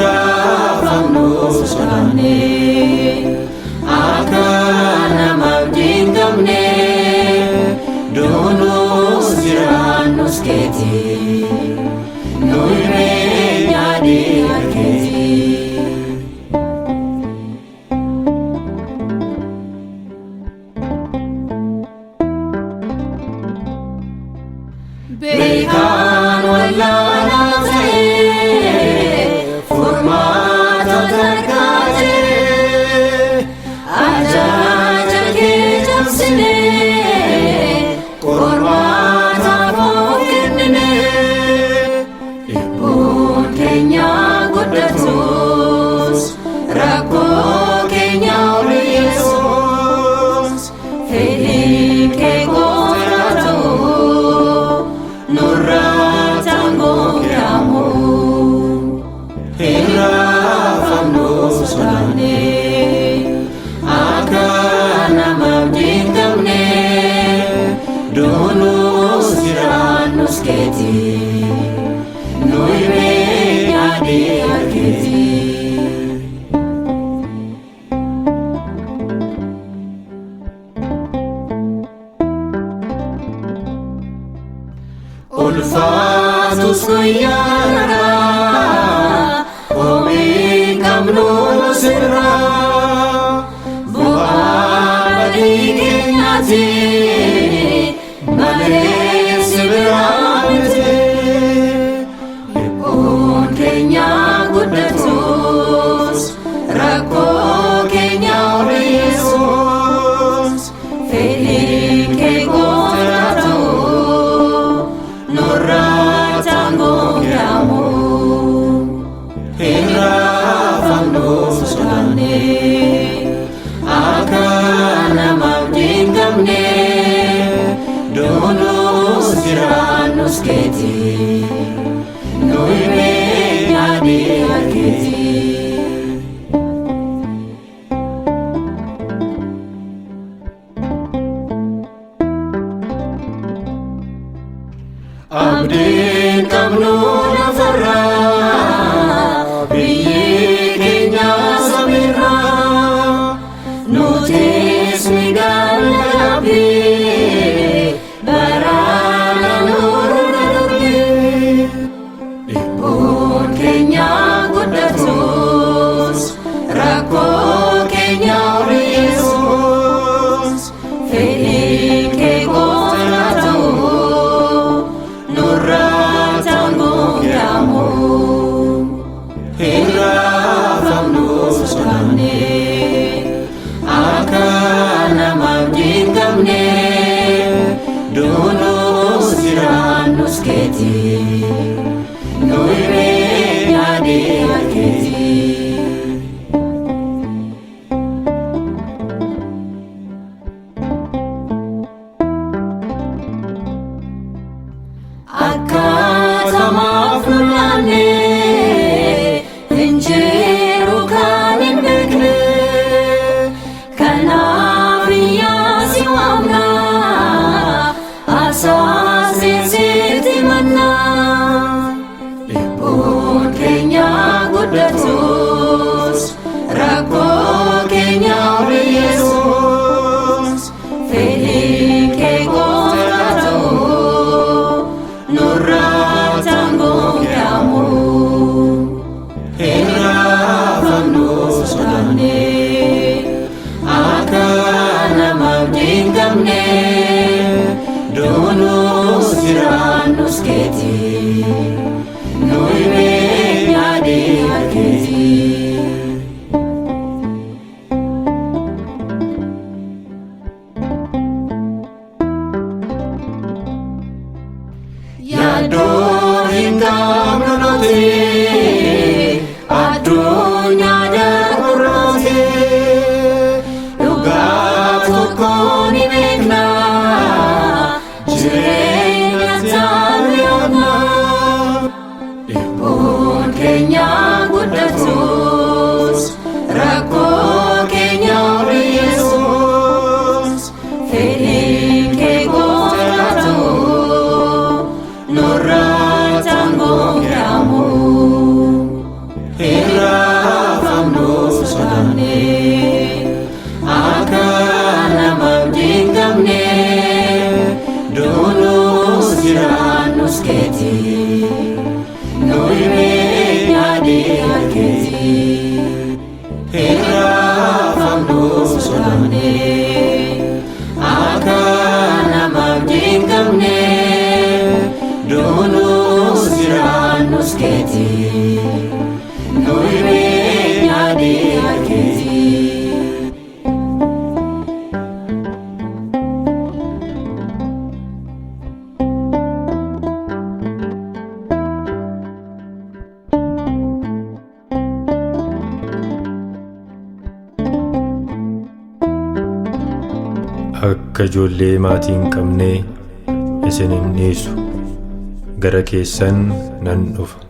irraafamnu sodaanne akka namaaf dinqamne duunus jiraannus keeti nuyi yaadii argeeti. Beekan wallaanaa ta'e furmaata argate ajaja kee cabsine qormaataaf of kennine dhibbuun keenya guddatus rakkoo keenya ol Yesuus fedhii kee gootaatu nurraa tangoomyamu irraafamnu sodaanne akka namaaf dinqamne duunus jiraannus keeti nuyi yaadii argeeti. Ulfaatus guyyaarra hoomii qabnu sirra bu'aa badii keenyaati malee si biraa miti dhibbuun keenya guddatus rakkoo keenya ol Yesuus fedhii kee gootaatu nurraa tangoomyamu irraafamnu sodaanne akka namaaf dinqamne duunus jiraannus keeti nuyi yaadii argeeti. Abdiin qabnu lafarra biyyi keenya samiirra nutis midhaan dhaabbii baraana nurra darbee dhibbuun keenya guddatus rakkoo keenya ol Yesuus fedhii kee gootaatu nurraa tangoomyamu irraafamnu sodaanne akka namaaf dinqamne duunus jiraannus keeti nuyi yaadii argeeti. Akkatamaaf lolaanne injiru kan hin beekne kanaaf iyyaasi waamna asaasee sitti manna dhibbuun keenya guddatus rakkoo keenya ol Yesuus fedhii kee gootaatu nurraa tangoomyamu irraafamnu sodaanne akka namaaf dinqamne duunus jiraannus keeti nuyi yaadii argeeti. Yaaddoo hin qabnu nuti addunyaa darburooti dhugaa tokko ni beekna jireenya taanu yoona irraafamnu sodaanne akka namaaf dinqamne duunus jiraannus keeti nuyi beekna dhiiga keeti. Akka ijoollee maatii hin qabne isin hin dhiisu, gara keessan nan dhufa.